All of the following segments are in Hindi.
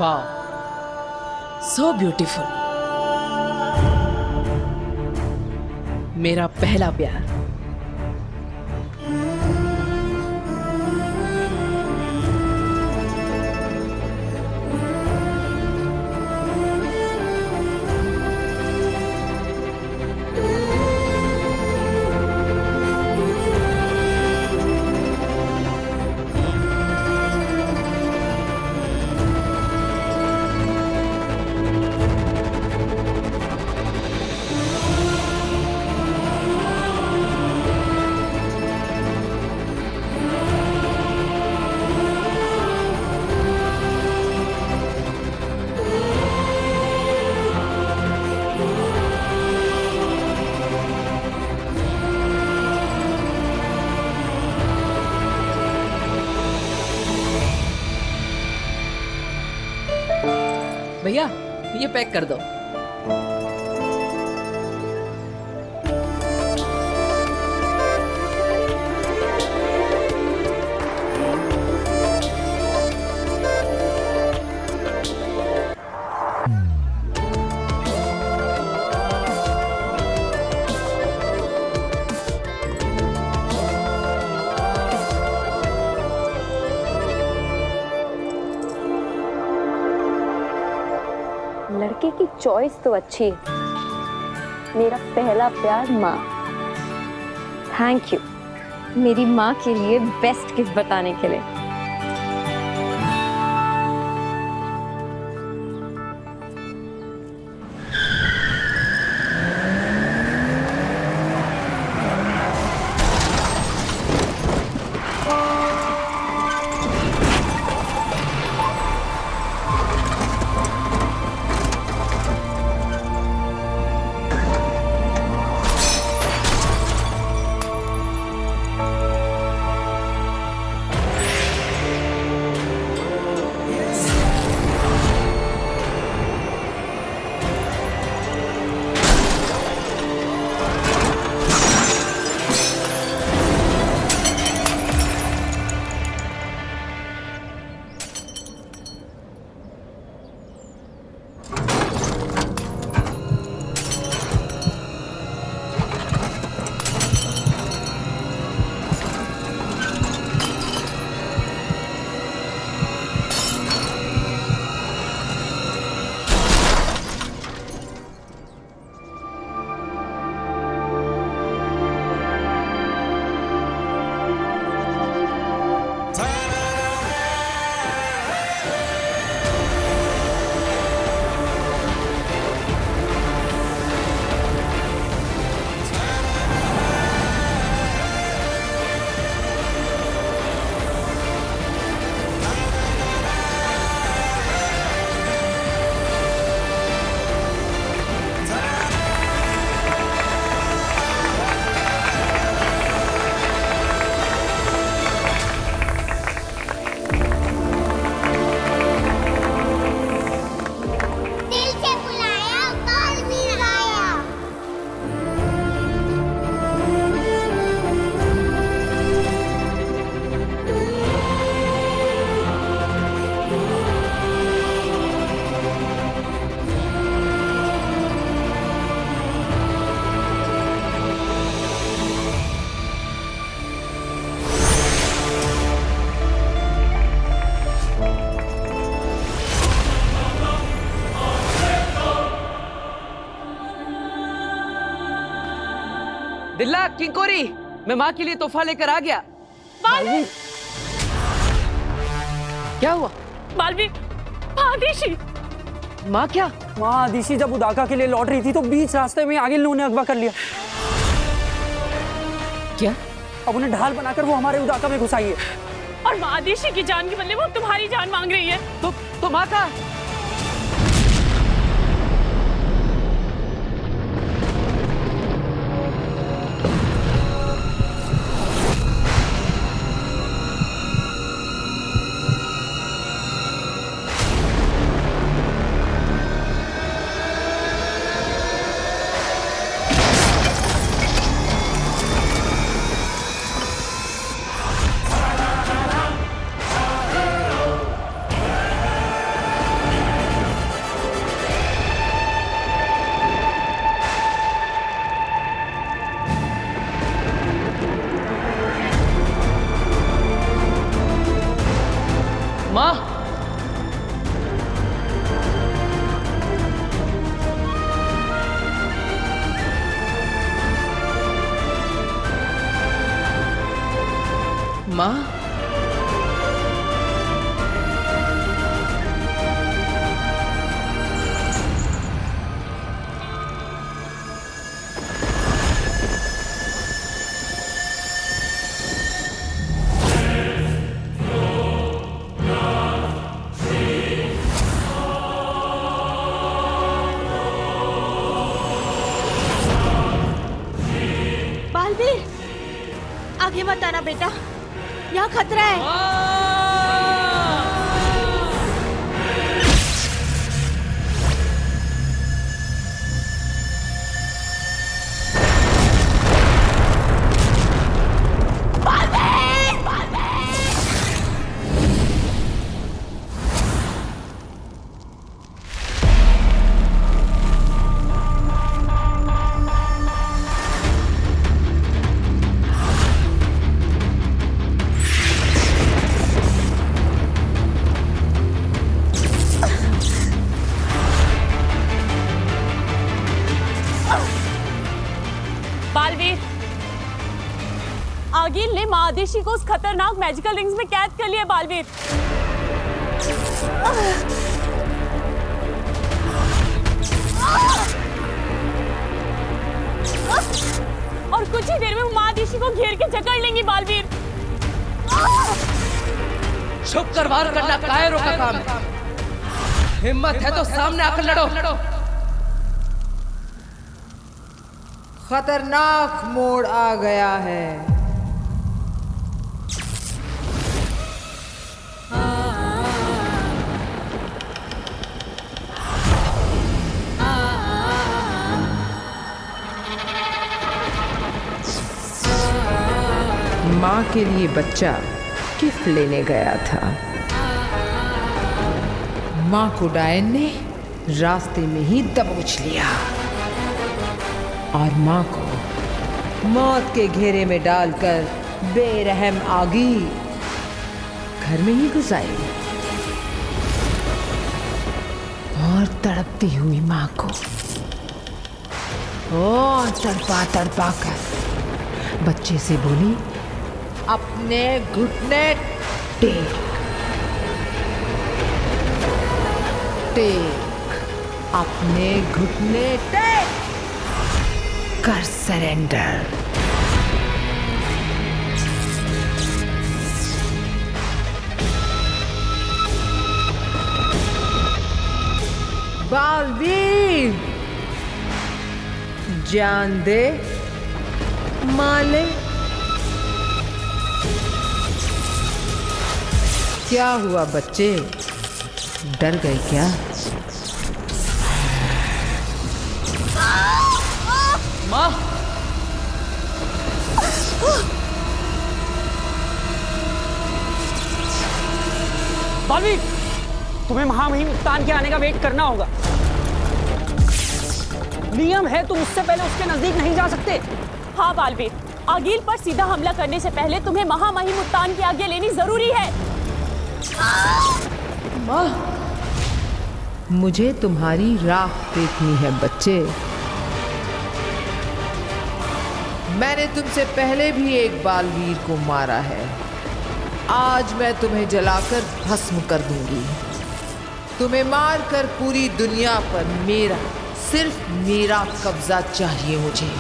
वाह, सो ब्यूटीफुल। मेरा पहला प्यार। भैया ये पैक कर दो। लड़के की चॉइस तो अच्छी है। मेरा पहला प्यार माँ। थैंक यू मेरी माँ के लिए बेस्ट गिफ्ट बताने के लिए। दिल्ला किंकोरी, मैं माँ के लिए तोहफा लेकर आ गया। बालवी, क्या हुआ? बालवी, आदिशी। माँ क्या? माँ आदिशी जब उदाका के लिए लौट रही थी तो बीच रास्ते में आगे लोगों ने अगवा कर लिया। क्या? अब उन्हें ढाल बनाकर वो हमारे उदाका में घुसाई है। और माँ आदिशी की जान के बदले वो तुम्हारी जान मांग रही है। तो माँ का? माँ, माँ, बालवीर, आगे मत आना बेटा, यहाँ खतरा है। बालवीर, आगिल ने माँ आदेशी को उस खतरनाक मैजिकल रिंग्स में कैद कर लिया। बालवीर, और कुछ ही देर में वो माँ आदेशी को घेर के जकड़ लेंगी। बालवीर, छुप कर वार करना कायरों का काम है। हिम्मत है तो सामने आकर लड़ो। खतरनाक मोड़ आ गया है। माँ के लिए बच्चा गिफ्ट लेने गया था। माँ को डायन ने रास्ते में ही दबोच लिया और माँ को मौत के घेरे में डालकर बेरहम आगी घर में ही घुसाई और तड़पती हुई माँ को और तड़पा तड़पा कर बच्चे से बोली, अपने घुटने टेक टेक, अपने घुटने टेक कर सरेंडर। बालवीर, जान दे माले। क्या हुआ बच्चे, डर गए क्या? माँ, बालवीर, तुम्हें महामहिम उत्तान के आने का वेट करना होगा। नियम है, तुम उससे पहले उसके नजदीक नहीं जा सकते। हाँ बालवीर, आगिल पर सीधा हमला करने से पहले तुम्हें महामहिम उत्तान की आज्ञा लेनी जरूरी है। माँ, मुझे तुम्हारी राख देखनी है बच्चे। मैंने तुमसे पहले भी एक बालवीर को मारा है। आज मैं तुम्हें जलाकर भस्म कर दूंगी। तुम्हें मारकर पूरी दुनिया पर मेरा, सिर्फ मेरा कब्जा चाहिए मुझे।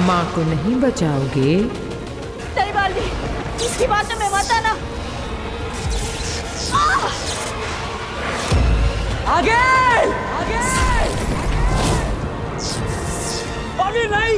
माँ को नहीं बचाओगे? नहीं बालवीर, इसकी बात में मत आना। आगे आगे, बालवीर नहीं।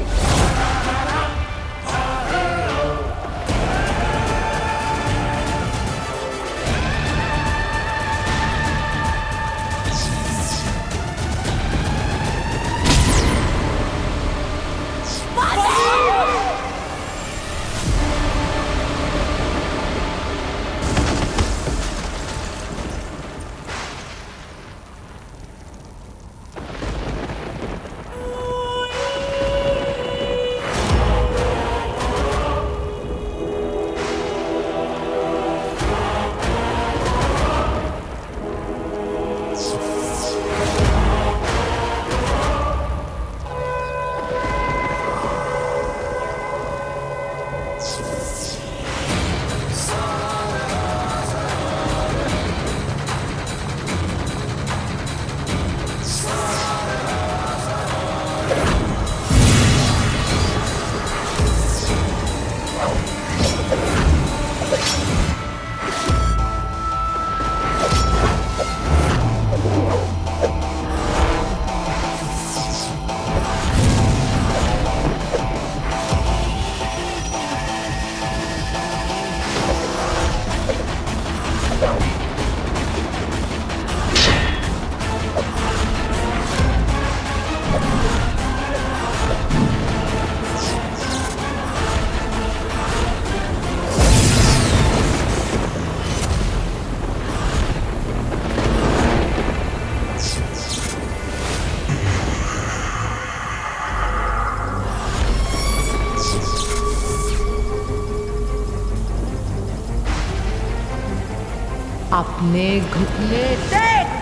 अपने घुटने टेक।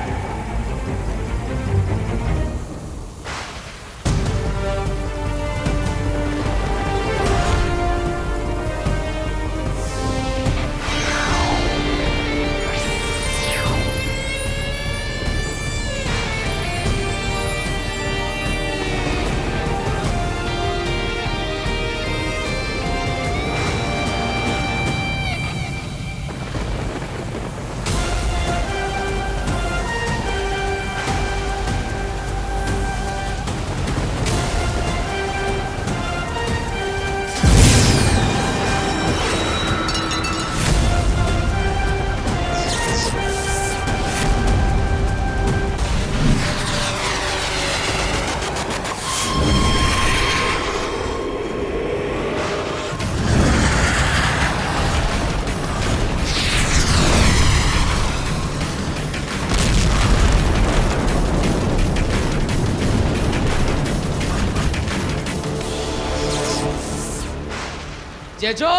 जेजो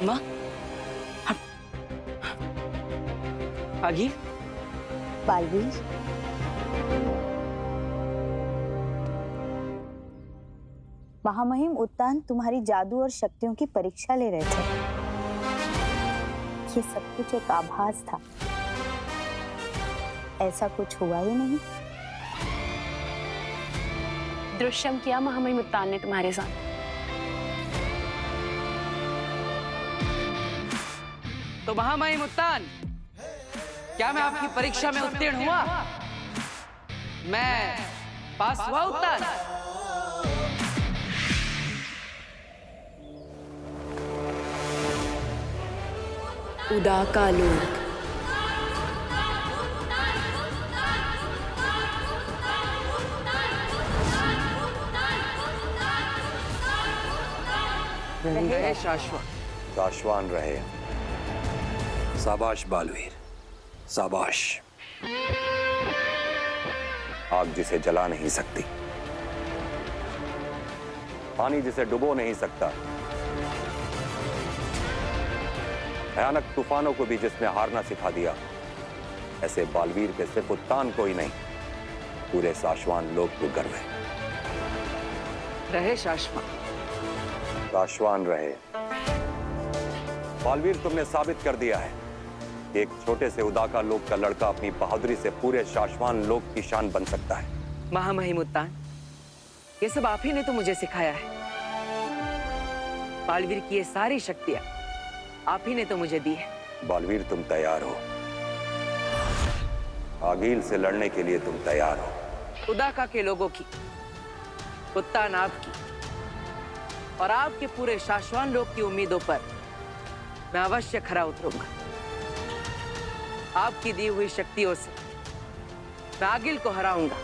माँ आगे बालवीर, महामहिम उत्तान तुम्हारी जादू और शक्तियों की परीक्षा ले रहे थे। ये सब कुछ एक आभास था, ऐसा कुछ हुआ ही नहीं। दुष्यम किया महामहिम उत्तान ने तुम्हारे साथ। तो महामहिम उत्तान, क्या मैं आपकी परीक्षा में उत्तीर्ण हुआ? मैं पास हुआ उत्तान? उदाकालोक रहे शाश्वत। शाश्वान रहे। शाबाश बालवीर, शाबाश। आग जिसे जला नहीं सकती, पानी जिसे डुबो नहीं सकता, भयानक तूफानों को भी जिसने हारना सिखा दिया, ऐसे बालवीर के सिर्फ उत्तान को ही नहीं, पूरे शाश्वान लोक को गर्व है। रहे शाश्वत। शाश्वान रहे। बालवीर, तुमने साबित कर दिया है कि एक छोटे से उदाका लोक का लड़का अपनी बहादुरी से पूरे शाश्वान लोक की शान बन सकता है। महामहिम उत्तान, ये सब आप ही ने तो मुझे सिखाया है। बालवीर की ये सारी शक्तियां आप ही ने तो मुझे दी है। बालवीर, तुम तैयार हो? आगील से लड़ने के लिए तुम तैयार हो? उदाका के लोगों की, उत्तान आपकी और आपके पूरे शाश्वान लोक की उम्मीदों पर मैं अवश्य खरा उतरूंगा। आपकी दी हुई शक्तियों से मैं आगिल को हराऊंगा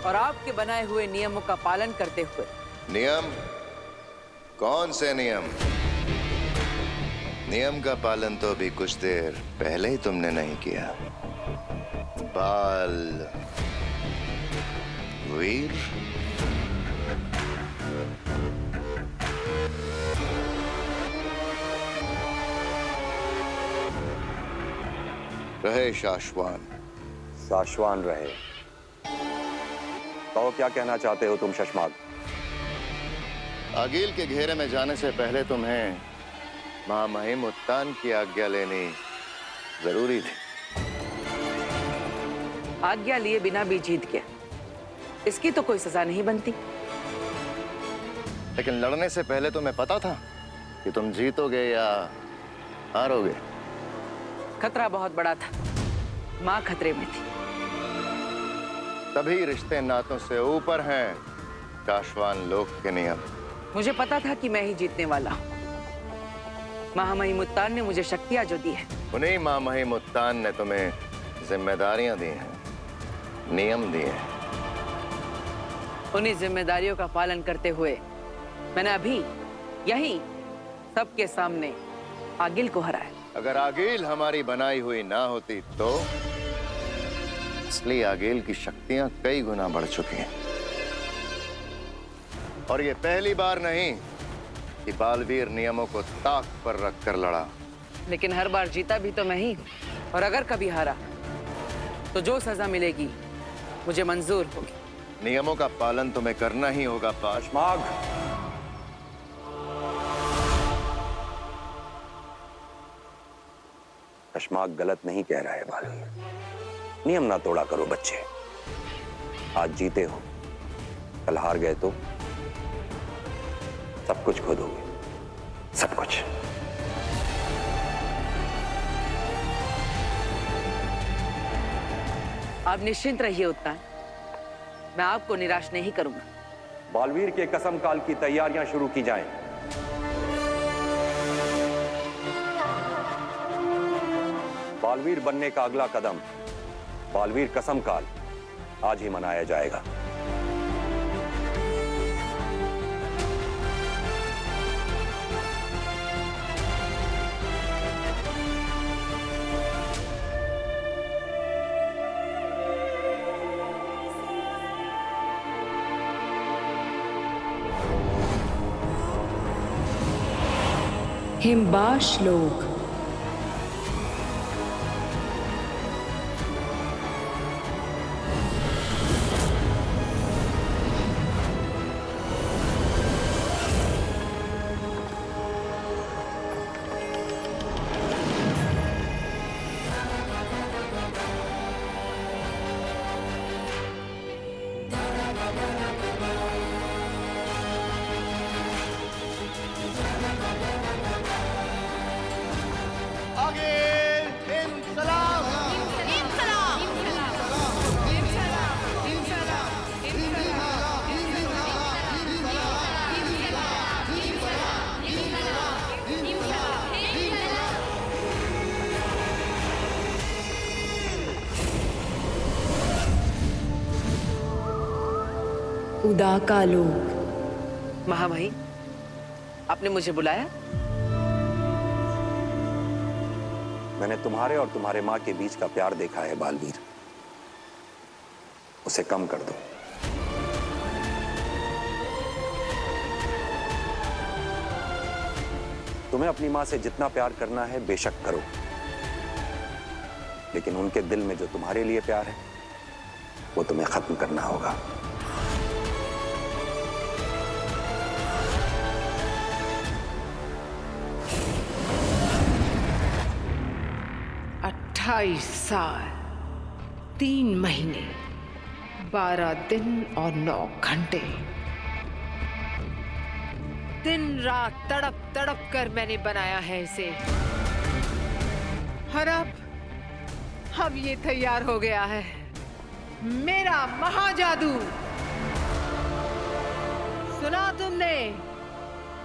और आपके बनाए हुए नियमों का पालन करते हुए। नियम? कौन से नियम? नियम का पालन तो अभी कुछ देर पहले ही तुमने नहीं किया। बाल वीर, रहे शाश्वान। शाश्वान रहे। तो क्या कहना चाहते हो तुम शशमाग? आगील के घेरे में जाने से पहले तुम्हें महामहिम उत्तान की आज्ञा लेनी जरूरी थी। आज्ञा लिए बिना भी जीत गया, इसकी तो कोई सजा नहीं बनती। लेकिन लड़ने से पहले तुम्हें पता था कि तुम जीतोगे या हारोगे? खतरा बहुत बड़ा था, माँ खतरे में थी। तभी रिश्ते नातों से ऊपर हैं शाश्वान लोक के नियम। मुझे पता था कि मैं ही जीतने वाला हूँ। महामहिम उत्तान ने मुझे शक्तियां जो दी है, उन्हीं महामहिम उत्तान ने तुम्हें जिम्मेदारियां दी हैं, नियम दिए हैं। उन्हीं जिम्मेदारियों का पालन करते हुए मैंने अभी यही सबके सामने आगिल को हराया। अगर आगील हमारी बनाई हुई ना होती तो असली आगील की शक्तियां कई गुना बढ़ चुकी हैं। और ये पहली बार नहीं कि बालवीर नियमों को ताक पर रखकर लड़ा। लेकिन हर बार जीता भी तो मैं ही हूँ, और अगर कभी हारा तो जो सजा मिलेगी मुझे मंजूर होगी। नियमों का पालन तुम्हें करना ही होगा पाश। शशमाग, शशमाग गलत नहीं कह रहा है बालवीर। नियम ना तोड़ा करो बच्चे। आज जीते हो, कल हार गए तो सब कुछ खो दोगे, सब कुछ। आप निश्चिंत रहिए उत्तान, मैं आपको निराश नहीं करूंगा। बालवीर के कसम काल की तैयारियां शुरू की जाएं। बालवीर बनने का अगला कदम, बालवीर कसम काल, आज ही मनाया जाएगा। हिमबाश लोक। उदाका लोक। महामहिम, आपने मुझे बुलाया? मैंने तुम्हारे और तुम्हारे माँ के बीच का प्यार देखा है बालवीर, उसे कम कर दो। तुम्हें अपनी माँ से जितना प्यार करना है बेशक करो, लेकिन उनके दिल में जो तुम्हारे लिए प्यार है वो तुम्हें खत्म करना होगा। अट्ठाईस साल 3 महीने 12 दिन और 9 घंटे, दिन रात तड़प तड़प कर मैंने बनाया है इसे। और अब ये तैयार हो गया है, मेरा महाजादू। सुना तुमने?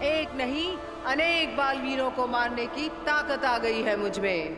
एक नहीं अनेक बालवीरों को मारने की ताकत आ गई है मुझ में।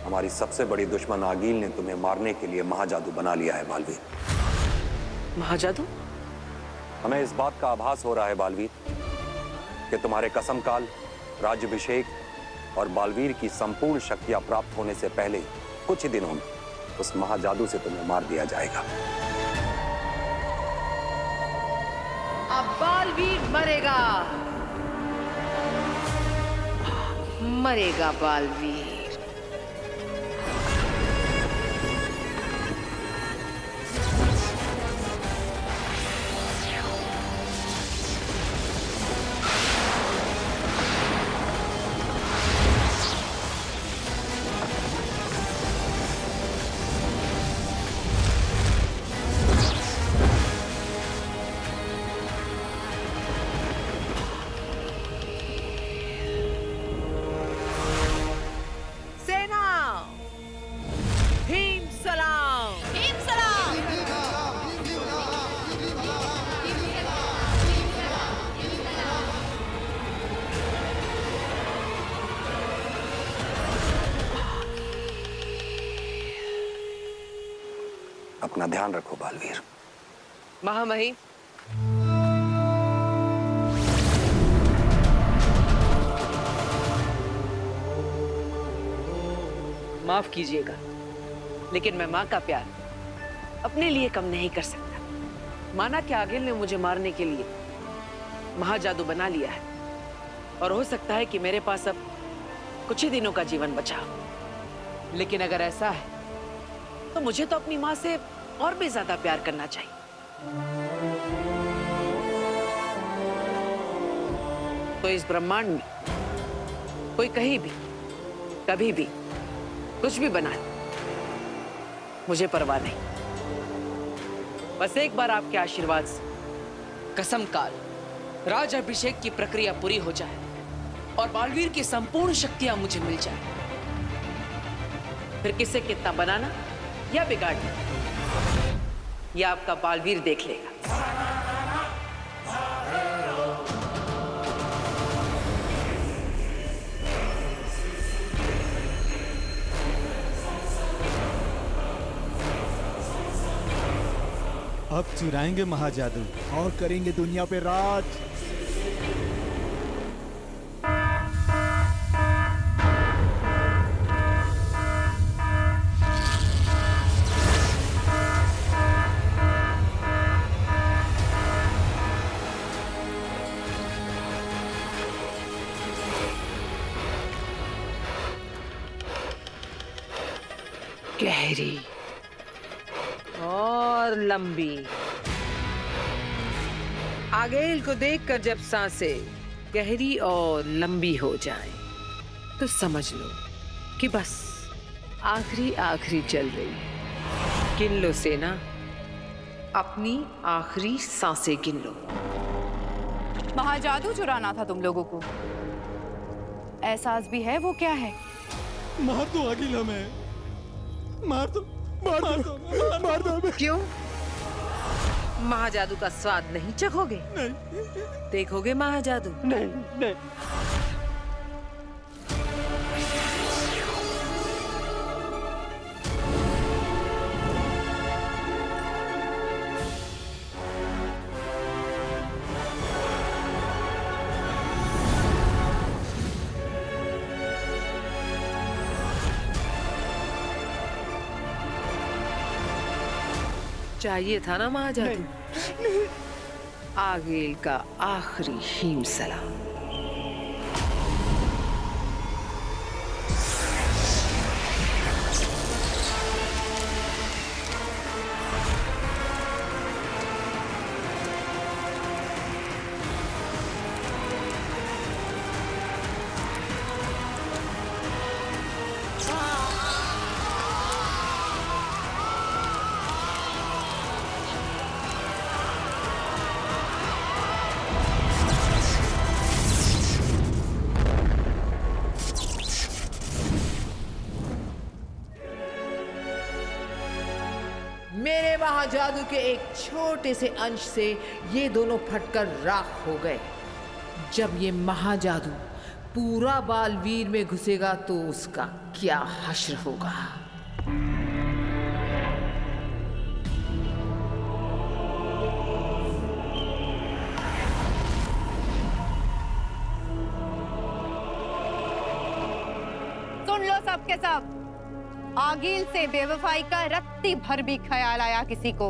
हमारी सबसे बड़ी दुश्मन आगील ने तुम्हें मारने के लिए महाजादू बना लिया है बालवीर। महाजादू? हमें इस बात का आभास हो रहा है बालवीर कि तुम्हारे कसम काल, राज्याभिषेक और बालवीर की संपूर्ण शक्तियां प्राप्त होने से पहले कुछ ही दिनों में उस महाजादू से तुम्हें मार दिया जाएगा। अब बालवीर मरेगा, मरेगा बालवीर। अपना ध्यान रखो बालवीर। महामहिम, माफ कीजिएगा, लेकिन मैं माँ का प्यार अपने लिए कम नहीं कर सकता। माना कि आगिल ने मुझे मारने के लिए महाजादू बना लिया है और हो सकता है कि मेरे पास अब कुछ ही दिनों का जीवन बचा हो, लेकिन अगर ऐसा है तो मुझे तो अपनी माँ से और भी ज्यादा प्यार करना चाहिए। तो इस ब्रह्मांड में कोई कहीं भी कभी भी कुछ भी बना ले, मुझे परवाह नहीं। बस एक बार आपके आशीर्वाद से कसम काल, राज्याभिषेक की प्रक्रिया पूरी हो जाए और बालवीर की संपूर्ण शक्तियां मुझे मिल जाए, फिर किसे कितना बनाना या बिगाड़ना यह आपका बालवीर देख लेगा। अब चुराएंगे महाजादू और करेंगे दुनिया पे राज। गहरी और लंबी। आगेल को देखकर जब सांसें गहरी और लंबी हो जाएं, तो समझ लो कि बस आखिरी आखिरी चल रही है। गिन लो सेना, अपनी आखिरी सांसें गिन लो। महाजादू चुराना था तुम लोगों को, एहसास भी है वो क्या है? मार दो आगिल हमें, मार दो, मार दो, मार दो। क्यों? महाजादू का स्वाद नहीं चखोगे? नहीं, देखोगे महाजादू? नहीं नहीं। चाहिए था ना महाजादू? आगेल का आखिरी हिमसला। मेरे महाजादू के एक छोटे से अंश से ये दोनों फटकर राख हो गए। जब ये महाजादू पूरा बालवीर में घुसेगा तो उसका क्या हश्र होगा। सुन लो सब के सब, आगिल से बेवफाई का रत्ती भर भी ख्याल आया किसी को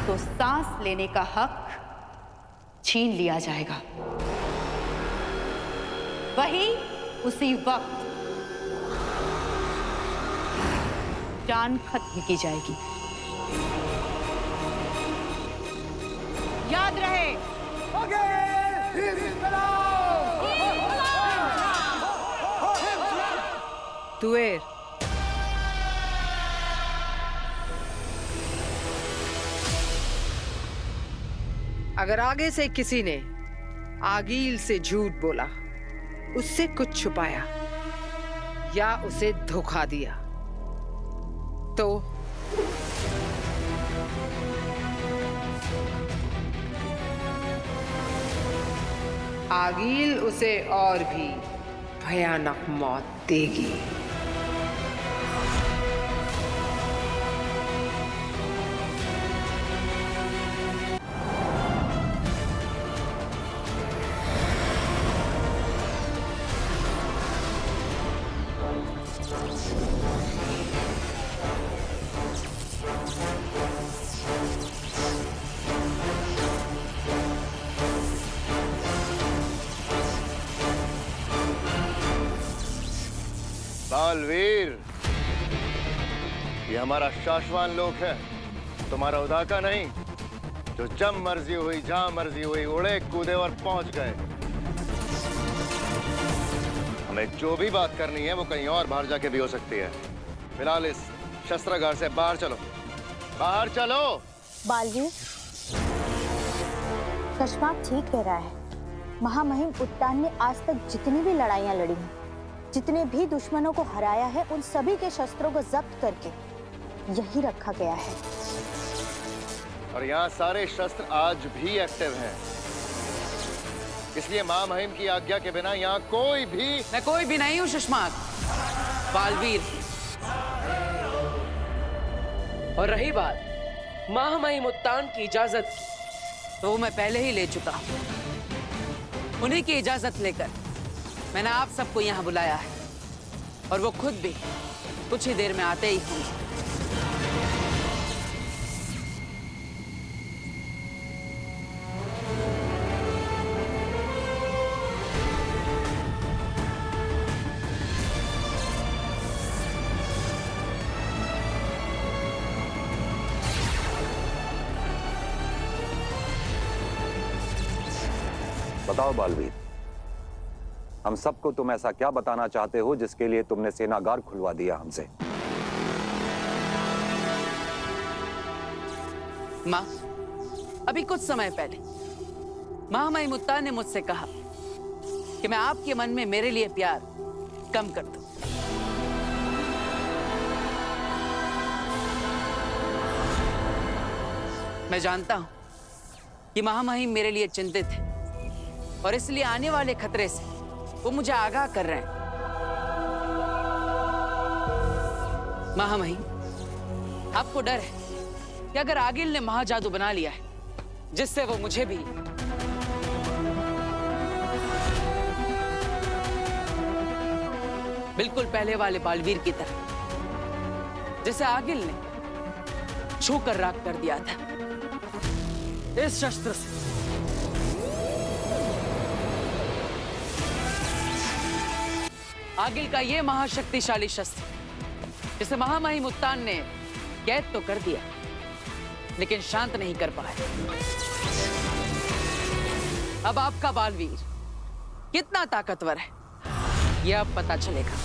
तो सांस लेने का हक छीन लिया जाएगा। वही उसी वक्त जान खत्म की जाएगी। याद रहे, तुएर, अगर आगे से किसी ने आगील से झूठ बोला, उससे कुछ छुपाया या उसे धोखा दिया तो आगील उसे और भी भयानक मौत देगी। बालवीर, ये हमारा शाश्वान लोक है, तुम्हारा उदा का नहीं, जो जब मर्जी हुई जहां मर्जी हुई उड़े कूदे और पहुंच गए। हमें जो भी बात करनी है वो कहीं और बाहर जाके भी हो सकती है। फिलहाल इस शस्त्रागार से बाहर चलो, बाहर चलो। बालवीर, कश्माक ठीक कह रहा है। महामहिम उत्तान ने आज तक जितनी भी लड़ाइयां लड़ी हैं, जितने भी दुश्मनों को हराया है, उन सभी के शस्त्रों को जब्त करके यही रखा गया है। और यहाँ सारे शस्त्र आज भी एक्टिव हैं। इसलिए महामहिम की आज्ञा के बिना यहाँ कोई भी। मैं कोई भी नहीं हूँ शशमाक, बालवीर। और रही बात महामहिम उत्तान की इजाजत की, तो वो मैं पहले ही ले चुका हूँ। उन्हीं की इजाजत लेकर मैंने आप सबको यहाँ बुलाया है और वो खुद भी कुछ ही देर में आते ही होंगे। बताओ बालवीर, हम सबको तुम ऐसा क्या बताना चाहते हो जिसके लिए तुमने सेनागार खुलवा दिया हमसे? माँ, अभी कुछ समय पहले महामहिम उत्तान ने मुझसे कहा कि मैं आपके मन में मेरे लिए प्यार कम कर दूं। मैं जानता हूं कि महामहिम मेरे लिए चिंतित है और इसलिए आने वाले खतरे से वो मुझे आगाह कर रहे हैं। महामहिम, आपको डर है कि अगर आगिल ने महाजादू बना लिया है जिससे वो मुझे भी बिल्कुल पहले वाले बालवीर की तरह जिसे आगिल ने छूकर राख कर दिया था, इस शस्त्र से आगिल का यह महाशक्तिशाली शस्त्र जिसे महामहिम उत्तान ने कैद तो कर दिया लेकिन शांत नहीं कर पाए। अब आपका बालवीर कितना ताकतवर है यह अब पता चलेगा।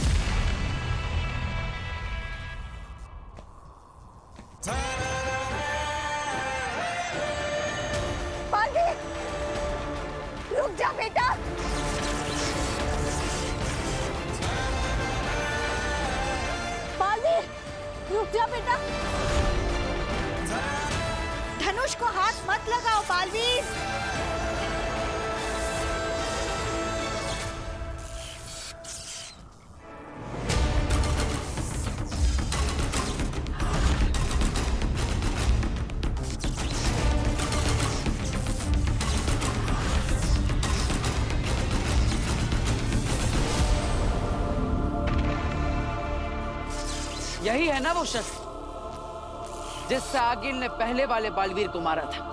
बालवीर, रुक जा बेटा। बालवीर, रुक जा बेटा। धनुष को हाथ मत लगाओ बालवीर। यही है ना वो शस्त्र जिससे आगिल ने पहले वाले बालवीर को मारा था।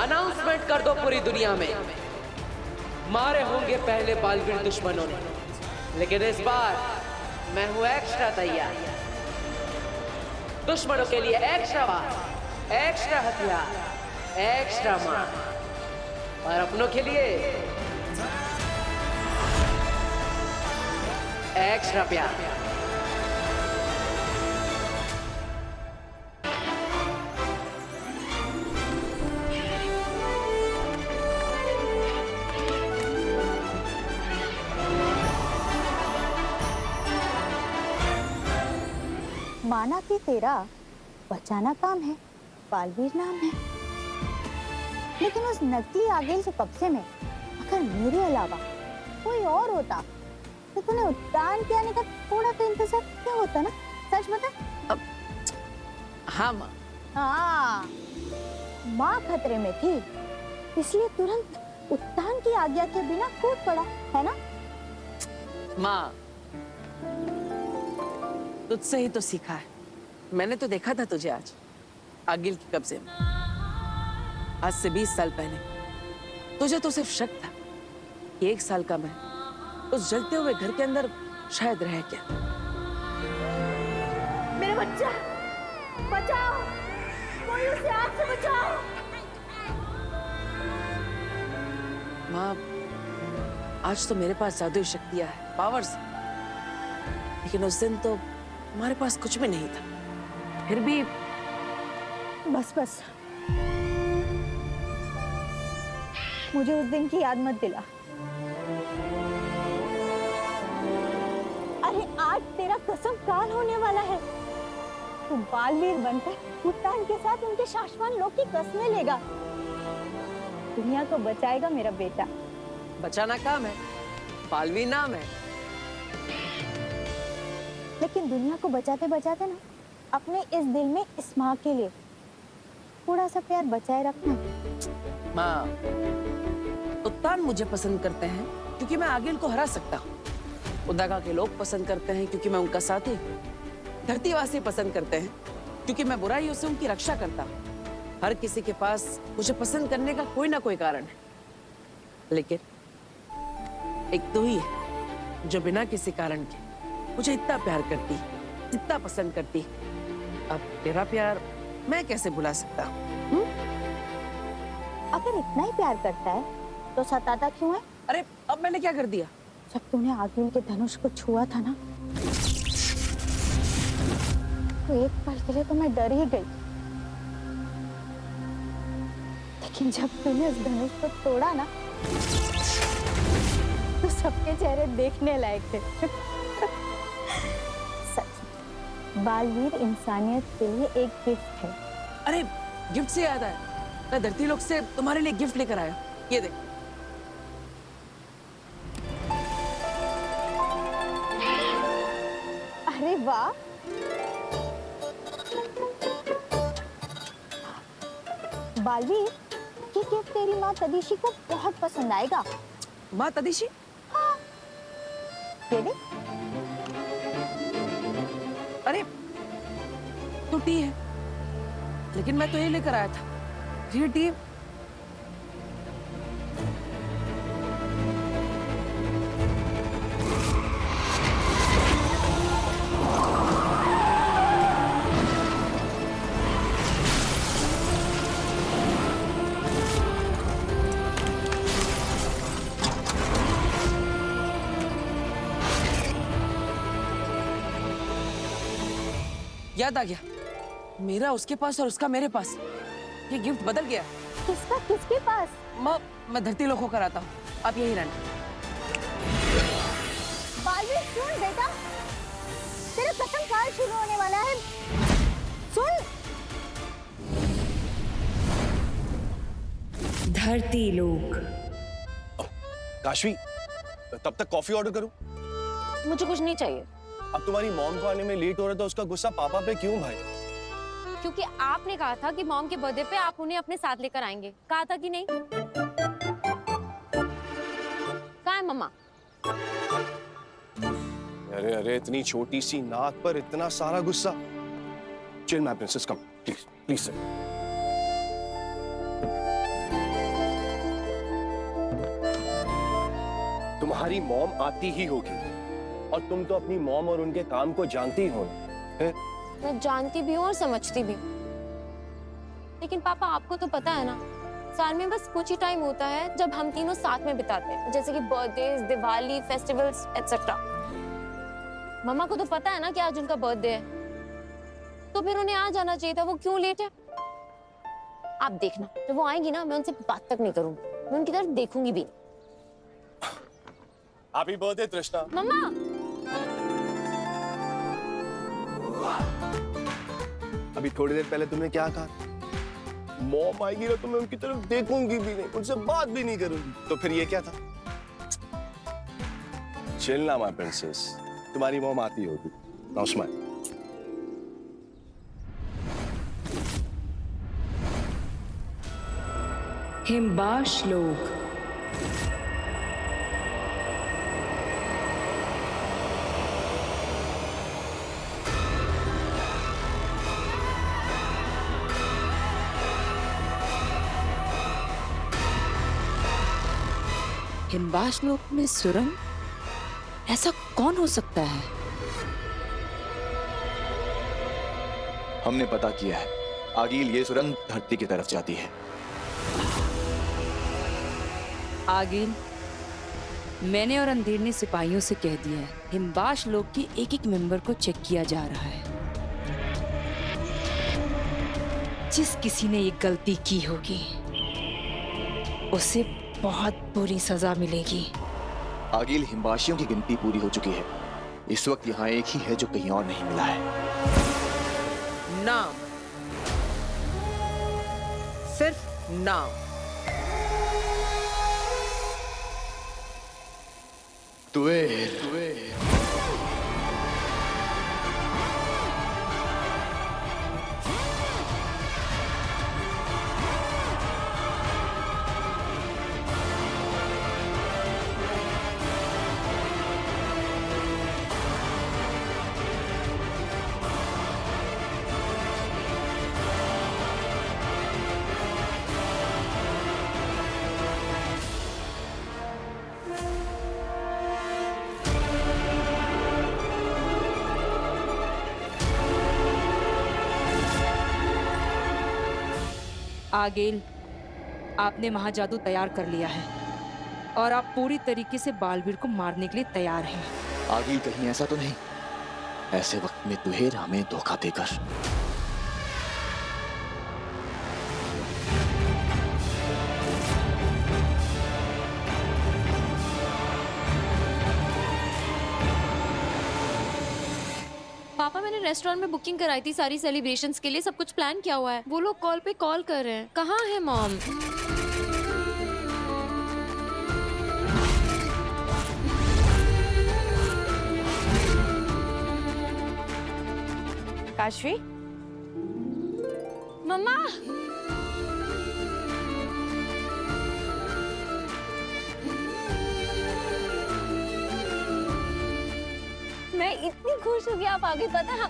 अनाउंसमेंट कर दो पूरी दुनिया में, मारे होंगे पहले बालवीर दुश्मनों ने, लेकिन इस बार मैं हूं एक्स्ट्रा तैयार। दुश्मनों के लिए एक्स्ट्रा वार, एक्स्ट्रा हथियार, एक्स्ट्रा मार, और अपनों के लिए एक्स्ट्रा प्यार। माना कि तेरा बचाना काम है, बालवीर नाम है, लेकिन उस नकली आगिल के कब्जे में अगर मेरे अलावा कोई और होता तो तूने उत्तान के आने का थोड़ा तो इंतजार क्या होता ना? सच बता। हाँ माँ। हाँ, माँ खतरे में थी इसलिए तुरंत उत्तान की आज्ञा के बिना कूद पड़ा है ना? माँ, तुझसे ही तो सीखा है। मैंने तो देखा था तुझे आज आगिल के कब्जे में, आज से 20 साल पहले। तुझे तो सिर्फ शक था कि 1 साल का मैं उस जलते हुए घर के अंदर शायद रह गया। मेरा बच्चा, बचाओ, कोई उसे आग से बचाओ। माँ, आज तो मेरे पास जादुई शक्तियां हैं, पावर्स, लेकिन उस दिन तो हमारे पास कुछ भी नहीं था। फिर भी बस बस, मुझे उस दिन की याद मत दिला। अरे आज तेरा कसम काल होने वाला है। तू बालवीर बनकर उत्तान के साथ उनके शाश्वत लोक की कस्में लेगा। दुनिया को बचाएगा मेरा बेटा। बचाना काम है, बालवीर नाम है। लेकिन दुनिया को बचाते बचाते ना अपने इस दिल में इस माँ के लिए थोड़ा सा प्यार बचाए रखना। माँ, उत्तान मुझे पसंद करते हैं क्योंकि मैं आगिल को हरा सकता हूँ। उदागा के लोग पसंद करते हैं क्योंकि मैं उनका साथी हूँ। धरतीवासी पसंद करते हैं क्योंकि मैं बुराइयों से उनकी रक्षा करता हूँ। हर किसी के पास मुझे पसंद करने का कोई ना कोई कारण है, लेकिन एक तू ही है जो बिना किसी कारण के मुझे इतना प्यार करती, इतना पसंद करती। अब तेरा प्यार मैं कैसे भुला सकता हूँ? अगर इतना ही प्यार करता है तो सताता क्यों है? अरे अब मैंने क्या कर दिया? जब तूने आगिल के धनुष को छुआ था ना, तो एक पल के लिए तो मैं डर ही गई। लेकिन जब तूने उस धनुष को तोड़ा ना, तो सबके चेहरे देखने लायक थे। सच, बालवीर इंसानियत के लिए एक गिफ्ट है। अरे गिफ्ट से याद आया, मैं धरती लोक से तुम्हारे लिए गिफ्ट लेकर आया। ये देख। अरे वाह, बालवीर, ये गिफ्ट तेरी माँ तदीशी को बहुत पसंद आएगा। माँ तदीशी? ये देख। अरे तो टी है, लेकिन मैं तो ये लेकर आया था। ये टी याद आ गया, मेरा उसके पास और उसका मेरे पास। ये गिफ्ट बदल गया। किसका किसके पास? मैं धरती लोक होकर आता हूँ, आप यही रहना। बालवीर सुन बेटा, तेरा कसम काल शुरू होने वाला है। सुन। धरती लोक। काशवी, तब तक कॉफी ऑर्डर करूं? मुझे कुछ नहीं चाहिए। अब तुम्हारी मॉम को आने में लेट हो रहा था, उसका गुस्सा पापा पे क्यों भाई? क्योंकि आपने कहा था कि मॉम के बर्थडे पे आप उन्हें अपने साथ लेकर आएंगे। कहा था कि नहीं? कहाँ है मम्मा? अरे अरे, इतनी छोटी सी नाक पर इतना सारा गुस्सा। Chill my princess, come please please sir. तुम्हारी मॉम आती ही होगी, और तुम तो अपनी मॉम और उनके काम को जानती हो ना। मैं जानती भी हूँ और समझती भी। लेकिन पापा, आपको तो पता है ना, साल में बस कुछ ही टाइम होता है जब हम तीनों साथ में बिताते हैं, जैसे कि बर्थडेज, दिवाली, फेस्टिवल्स एटसेट्रा। मम्मा को तो पता है ना कि आज उनका बर्थडे है, तो फिर उन्हें आ जाना चाहिए था। वो क्यों लेट है? आप देखना, जब वो आएंगी ना, मैं उनसे बात तक नहीं करूंगी, मैं उनकी तरफ देखूंगी भी नहीं। हैप्पी बर्थडे तृष्णा। मम्मा, अभी थोड़ी देर पहले तुमने क्या कहा? मॉम आएगी ना तो मैं उनकी तरफ देखूंगी भी नहीं, उनसे बात भी नहीं करूंगी। तो फिर ये क्या था? चिल ना माय प्रिंसेस, तुम्हारी मॉम आती होगी। Now smile. हिमबाश लोक। हिमबाश लोक में सुरंग? ऐसा कौन हो सकता है? हमने पता किया है, आगिल ये सुरंग धरती की तरफ जाती है। आगिल, मैंने और अंधेर ने सिपाहियों से कह दिया है, हिमबाश लोग की एक एक मेंबर को चेक किया जा रहा है। जिस किसी ने ये गलती की होगी उसे बहुत बुरी सजा मिलेगी। आगिल, हिमबाशियों की गिनती पूरी हो चुकी है। इस वक्त यहाँ एक ही है जो कहीं और नहीं मिला है। नाम, सिर्फ नाम। तुवेर। आगिल, आपने महाजादू तैयार कर लिया है और आप पूरी तरीके से बालवीर को मारने के लिए तैयार हैं। आगिल, कहीं ऐसा तो नहीं ऐसे वक्त में तुहेर हमें धोखा देकर? पापा, मैंने रेस्टोरेंट में बुकिंग कराई थी सारी सेलिब्रेशंस के लिए, सब कुछ प्लान किया हुआ है। वो लोग कॉल पे कॉल कर रहे हैं। कहाँ है मॉम? काशवी, मम्मा, मैं इतनी खुश हूँ कि आप आगे। पता है,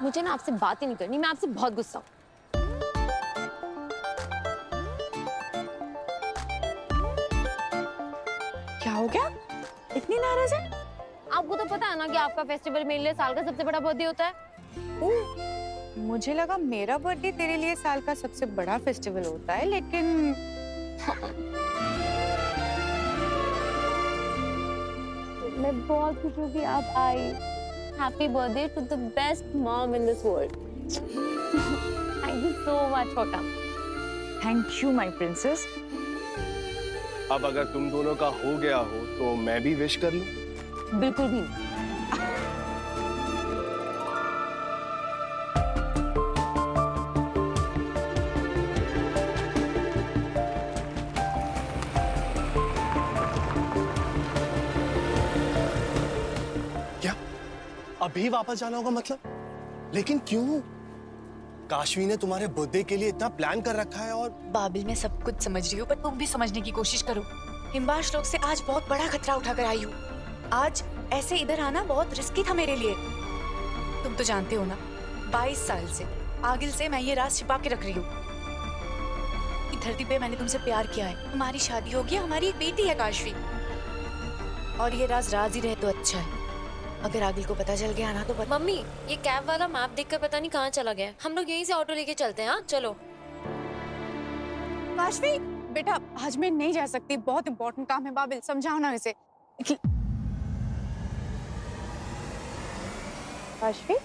मुझे ना आपसे बात ही नहीं करनी, मैं आपसे बहुत गुस्सा हूँ। क्या हो गया? इतनी नाराज है? आपको तो पता है ना कि आपका फेस्टिवल मेरे लिए साल का सबसे बड़ा बर्थडे होता है। मुझे लगा मेरा बर्थडे तेरे लिए साल का सबसे बड़ा फेस्टिवल होता है, लेकिन मैं बहुत खुश हूँ कि आप आई। Happy birthday to the best mom in this world. Thank you so much छोटा। Thank you my princess. अब अगर तुम दोनों का हो गया हो तो मैं भी विश कर लूं? बिल्कुल भी नहीं। क्या अभी वापस जाना होगा? मतलब, लेकिन क्यों? काशवी ने तुम्हारे बर्थडे के लिए इतना प्लान कर रखा है। और बाबिल, मैं सब कुछ समझ रही हूँ, पर तुम भी समझने की कोशिश करो। हिमबाश लोग से आज बहुत बड़ा खतरा उठाकर आई हूँ। आज ऐसे इधर आना बहुत रिस्की था मेरे लिए। तुम तो जानते हो ना, 22 साल से आगिल से मैं ये राज छिपा के रख रही हूँ। इस धरती पे मैंने तुमसे प्यार किया है, तुम्हारी शादी होगी, हमारी एक बेटी है काशवी, और ये राज ही रहे तो अच्छा है। अगर आगिल को पता चल गया ना तो मम्मी, ये कैब वाला मैप देखकर पता नहीं कहाँ चला गया। हम लोग यहीं से ऑटो लेके चलते हैं। हाँ चलो। काशवी बेटा, आज मैं नहीं जा सकती, बहुत इंपॉर्टेंट काम है। बाबिल, समझाओ ना इसे। काशवी,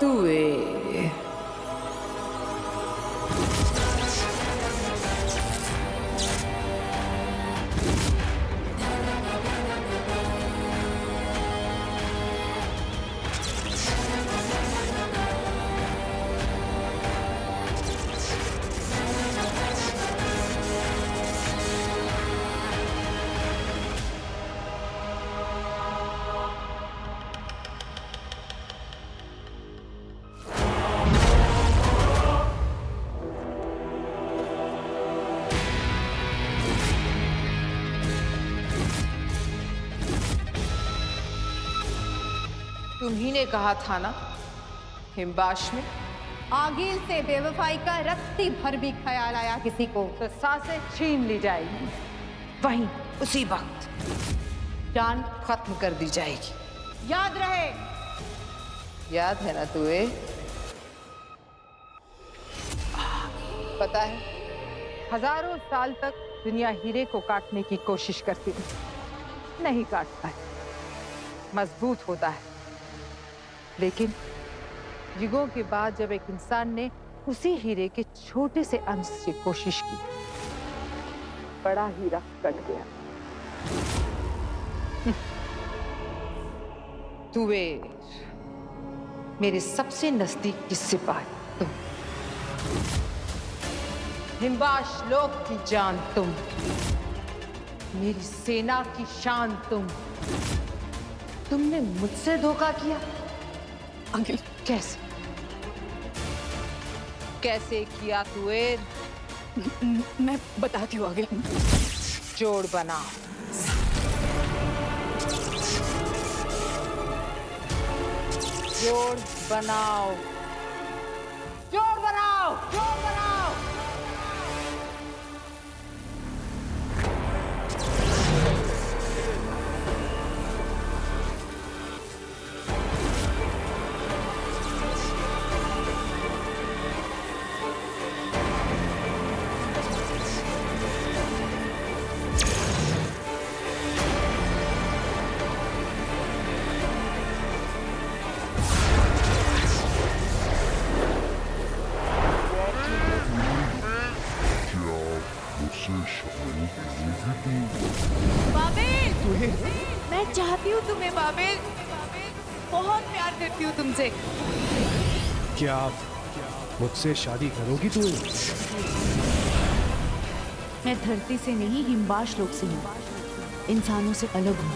तुवे तुम्ही ने कहा था ना हिमबाश में आगिल से बेवफाई का रत्ती भर भी ख्याल आया किसी को तो सांसें छीन ली जाएगी, वहीं उसी वक्त जान खत्म कर दी जाएगी। याद रहे। याद है ना तुझे? पता है, हजारों साल तक दुनिया हीरे को काटने की कोशिश करती है, नहीं काटता है, मजबूत होता है। लेकिन युगों के बाद जब एक इंसान ने उसी हीरे के छोटे से अंश से कोशिश की, बड़ा हीरा कट गया। तुवेर, मेरे सबसे नजदीक की सिपाही तुम, हिमबाश लोक की जान तुम, मेरी सेना की शान तुम। तुमने मुझसे धोखा किया। आगिल, कैसे कैसे किया तुवेर? मैं बताती हूँ आगिल। जोड़ बनाओ। जोड़ बनाओ, जोड़ बनाओ, जोड़ बनाओ। बाबिल, मैं चाहती हूँ तुम्हें बाबिल, बहुत प्यार करती हूँ तुमसे। क्या आप मुझसे शादी करोगी तू? मैं धरती से नहीं, हिमबाश लोक से हूँ, इंसानों से अलग हूँ।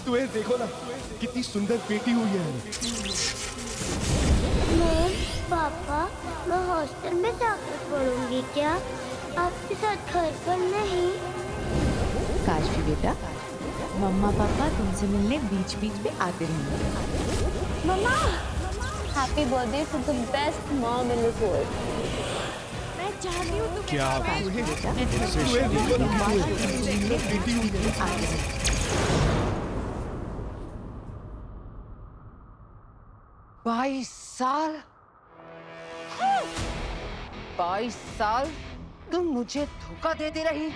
तुम्हें देखो ना, कितनी सुंदर बेटी हुई है। मॉम, पापा, मैं हॉस्टल में जाकर पढ़ूंगी क्या? आपके साथ घर पर नहीं? काशवी बेटा, मम्मा पापा तुमसे मिलने बीच बीच में आते रहेंगे। मम्मा, happy birthday to the best mom in this world. मैं चाहती हूँ तुम्हें क्या आप काशवी बेटा, मुझसे शादी करोगी? आते रहेंगे। 22 साल, 22 साल तुम मुझे धोखा देती रही।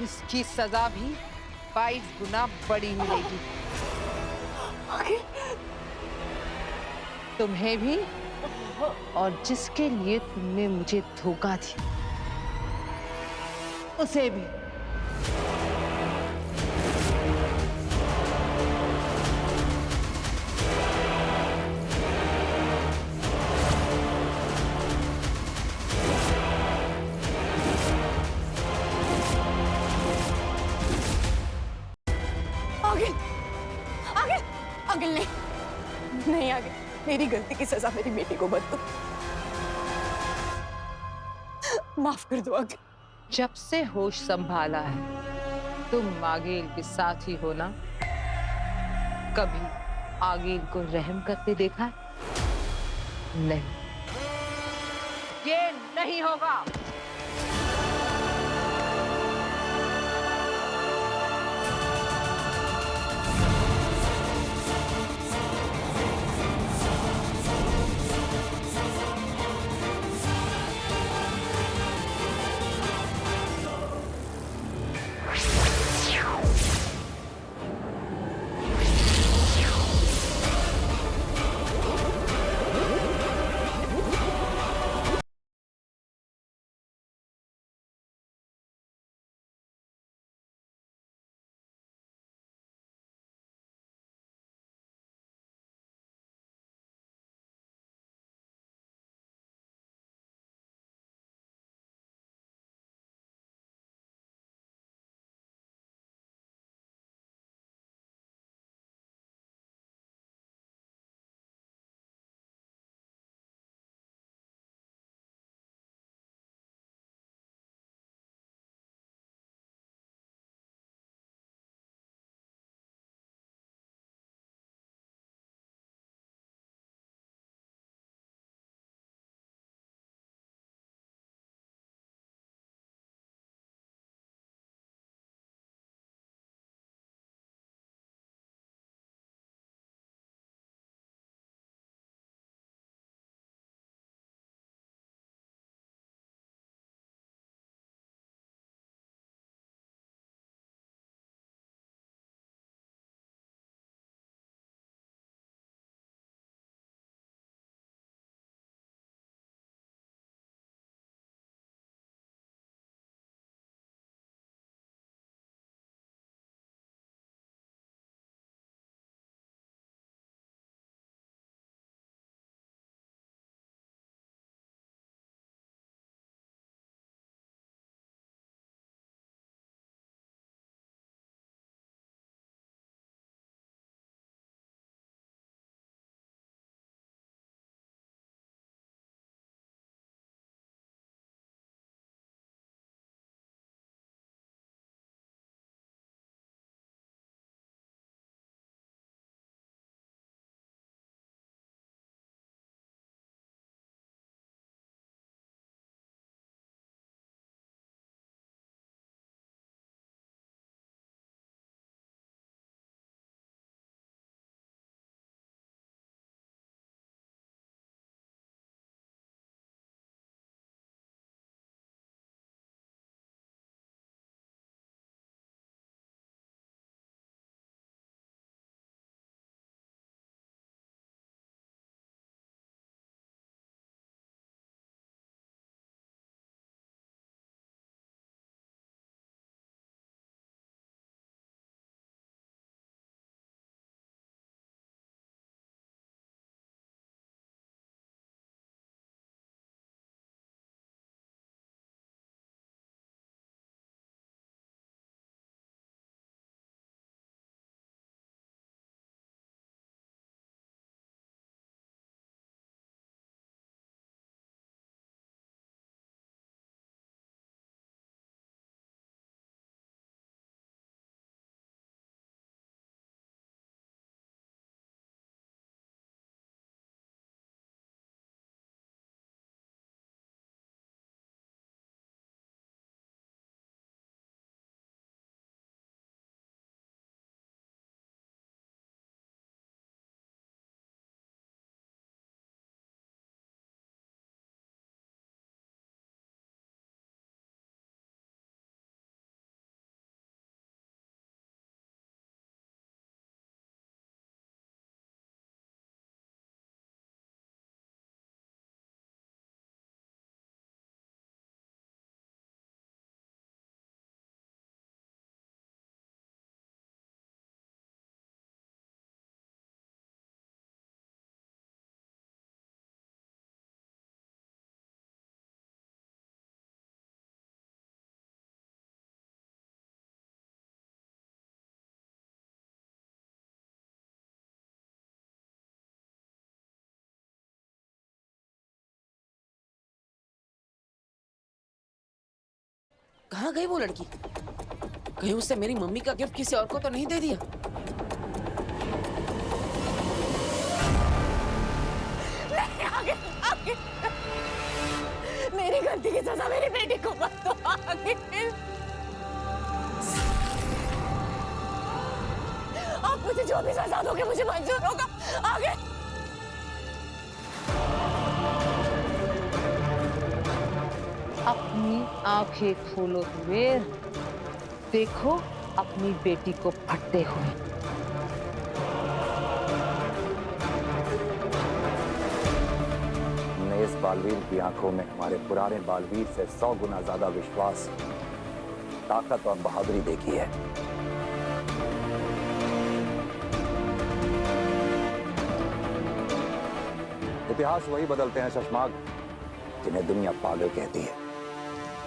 इसकी सजा भी 22 गुना बड़ी मिलेगी। तुम्हें भी और जिसके लिए तुमने मुझे धोखा दिया उसे भी। आगिल, आगिल, आगिल नहीं, नहीं आगिल, मेरी गलती की सजा मेरी बेटी को मत दो, माफ कर दो आगिल। जब से होश संभाला है तुम आगिल के साथ ही हो ना? कभी आगिल को रहम करते देखा है? नहीं, ये नहीं होगा। कहाँ गई वो लड़की? कहीं उससे मेरी मम्मी का गिफ्ट किसी और को तो नहीं दे दिया? नहीं, आगे, आगे। मेरी गलती की सजा मेरी बेटी को मत दो, आगे। आप मुझे जो भी सजा दोगे मुझे मंजूर होगा, आगे। अपनी आंखें खोलो कुबेर, देखो अपनी बेटी को फटते हुए। हमने इस बालवीर की आंखों में हमारे पुराने बालवीर से 100 गुना ज्यादा विश्वास, ताकत और बहादुरी देखी है। इतिहास वही बदलते हैं शशमाग जिन्हें दुनिया पागल कहती है।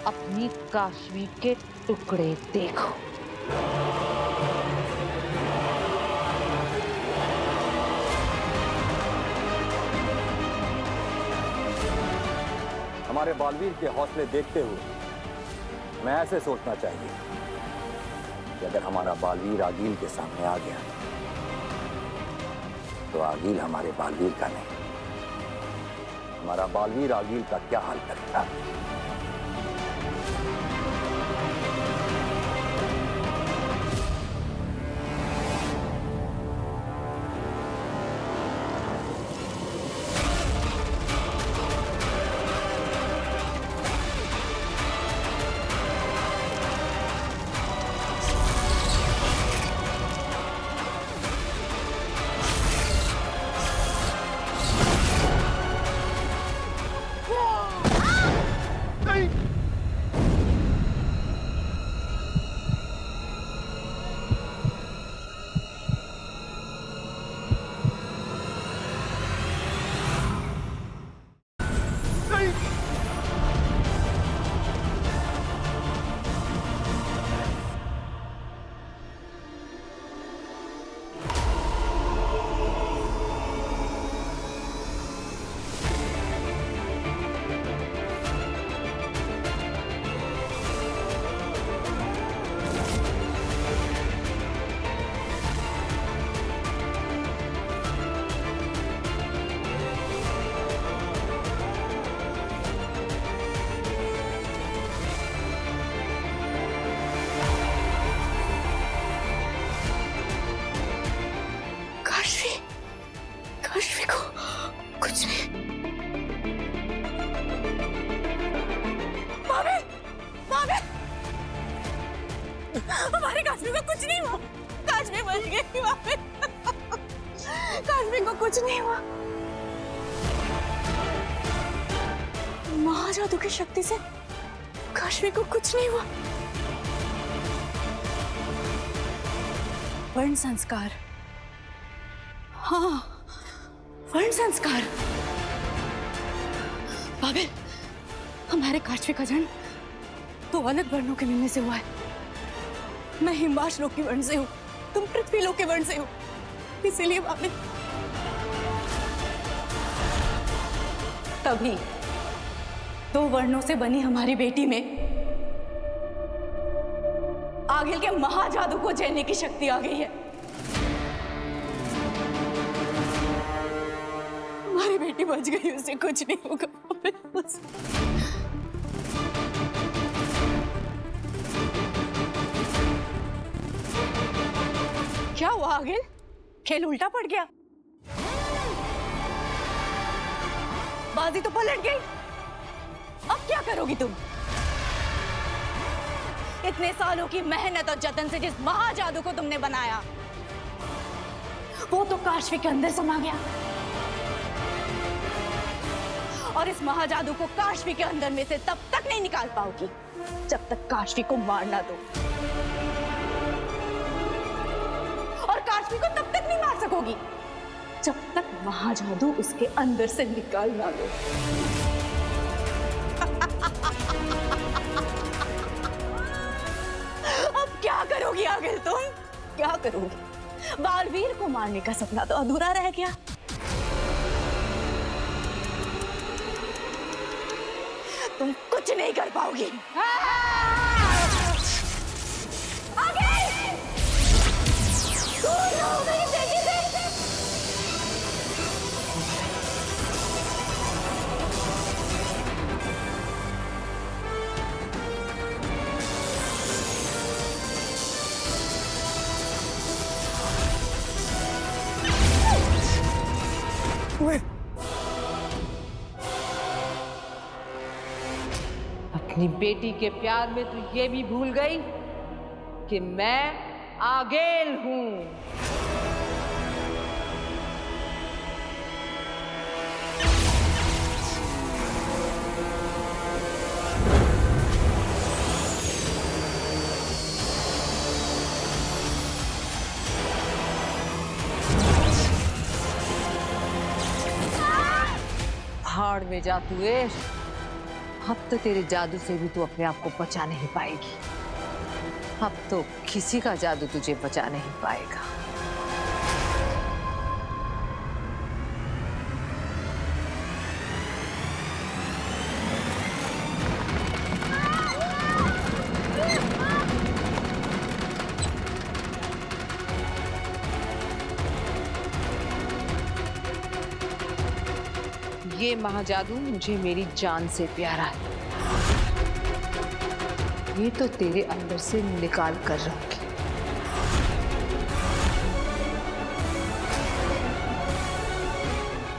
अपनी काशवी के टुकड़े देखो। हमारे बालवीर के हौसले देखते हुए हमें ऐसे सोचना चाहिए कि अगर हमारा बालवीर आगील के सामने आ गया तो आगील हमारे बालवीर का नहीं, हमारा बालवीर आगील का क्या हाल करेगा। काशवी को कुछ नहीं। भाभी, भाभी, हमारे काशवी को कुछ नहीं हुआ। काशवी बच गई भाभी। काशवी को कुछ नहीं हुआ। महाजादू की शक्ति से काशवी को कुछ नहीं हुआ। वर्ण संस्कार, हाँ, वर्ण संस्कार। बाबिल, हमारे काशवी का जन्म दो अलग वर्णों के मिलने से हुआ है। मैं हिमवाश लोक के वर्ण से हूँ, तुम पृथ्वी लोक के वर्ण से हो, इसीलिए बाबिल। तभी दो वर्णों से बनी हमारी बेटी में आगिल के महाजादू को झेलने की शक्ति आ गई है। हमारी बेटी बच गई, उसे कुछ नहीं होगा। क्या हुआ आगिल? खेल उल्टा पड़ गया। बाजी तो पलट गई। अब क्या करोगी तुम? इतने सालों की मेहनत और जतन से जिस महाजादू को तुमने बनाया वो तो काशवी के अंदर समा गया, और इस महाजादू को काशवी के अंदर में से तब तक नहीं निकाल पाओगी जब तक काशवी को मार ना दो, और काशवी को तब तक नहीं मार सकोगी जब तक महाजादू उसके अंदर से निकाल ना दो। अब क्या करोगी आगिल तुम? क्या करोगी? बालवीर को मारने का सपना तो अधूरा रह गया। तुम कुछ नहीं कर पाओगी। अपनी बेटी के प्यार में तू ये भी भूल गई कि मैं आगेल हूं। भाड़ में जा तू ऐश। अब तो तेरे जादू से भी तू अपने आप को बचा नहीं पाएगी। अब तो किसी का जादू तुझे बचा नहीं पाएगा। ये महाजादू मुझे मेरी जान से प्यारा है। ये तो तेरे अंदर से निकाल कर रखी।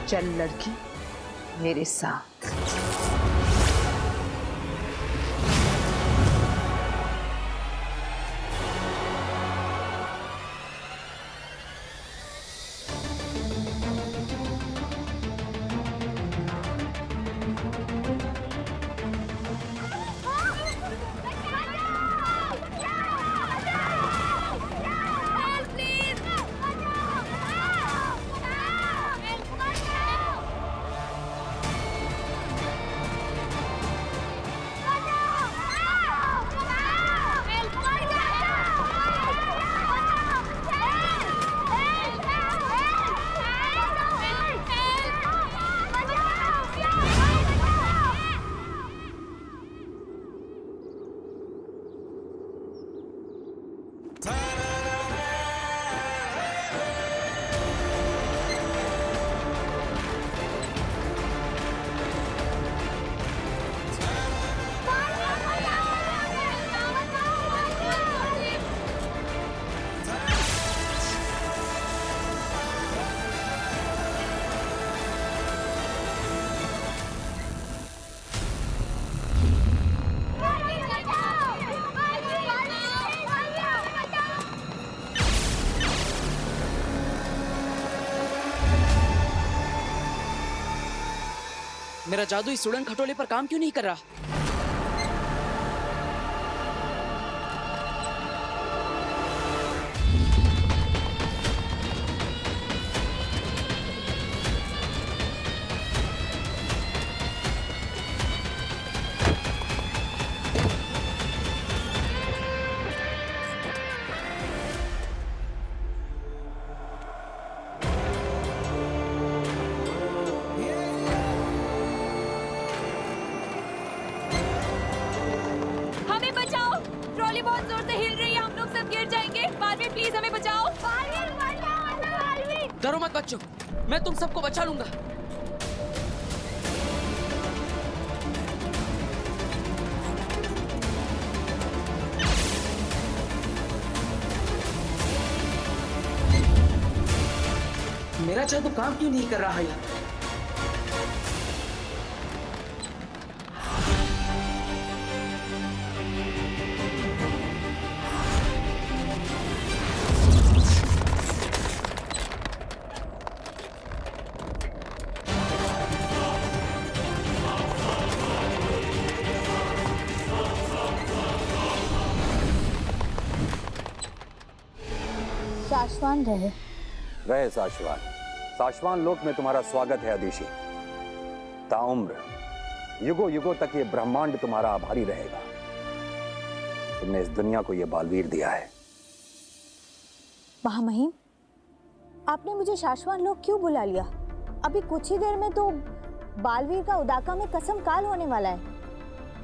चल लड़की मेरे साथ। मेरा जादू इस उड़न खटोले पर काम क्यों नहीं कर रहा? डरो मत बच्चों, मैं तुम सबको बचा लूंगा। मेरा जादू काम क्यों नहीं कर रहा है यार? शाश्वान रहे शाश्वान। शाश्वान लोक में तुम्हारा स्वागत है अदिति। ताउम्र युगों युगों तक ये ब्रह्मांड तुम्हारा आभारी रहेगा। तुमने इस दुनिया को ये बालवीर दिया है। महामहिम, आपने मुझे शाश्वान लोक क्यों बुला लिया? अभी कुछ ही देर में तो बालवीर का उदाका में कसम काल होने वाला है।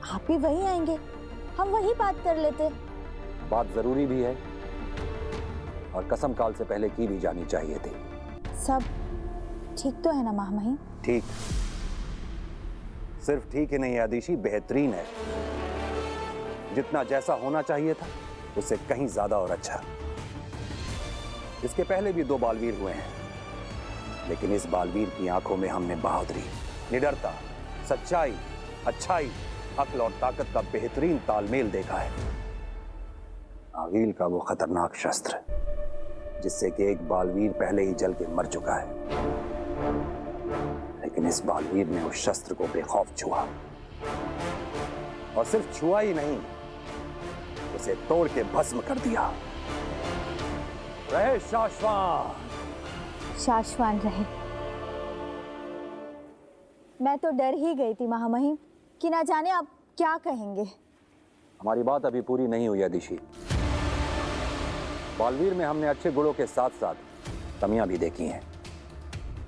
आप भी वहीं आएंगे, हम वहीं बात कर लेते। बात जरूरी भी है और कसम काल से पहले की भी जानी चाहिए थी। सब ठीक तो है ना महामहिम? ठीक, सिर्फ ठीक ही नहीं है अदिति, बेहतरीन है। जितना जैसा होना चाहिए था उससे कहीं ज्यादा और अच्छा। इसके पहले भी 2 बालवीर हुए हैं, लेकिन इस बालवीर की आंखों में हमने बहादुरी, निडरता, सच्चाई, अच्छाई अक्ल और ताकत का बेहतरीन तालमेल देखा है। आगील का वो खतरनाक शस्त्र जिससे कि एक बालवीर पहले ही जल के मर चुका है, लेकिन इस बालवीर ने उस शस्त्र को बेखौफ छुआ, और सिर्फ छुआ ही नहीं, उसे तोड़ के भस्म कर दिया। रहे शाश्वान। शाश्वान रहे। मैं तो डर ही गई थी महामहिम कि ना जाने आप क्या कहेंगे। हमारी बात अभी पूरी नहीं हुई अदिशि। बालवीर में हमने अच्छे गुणों के साथ साथ कमियां भी देखी हैं।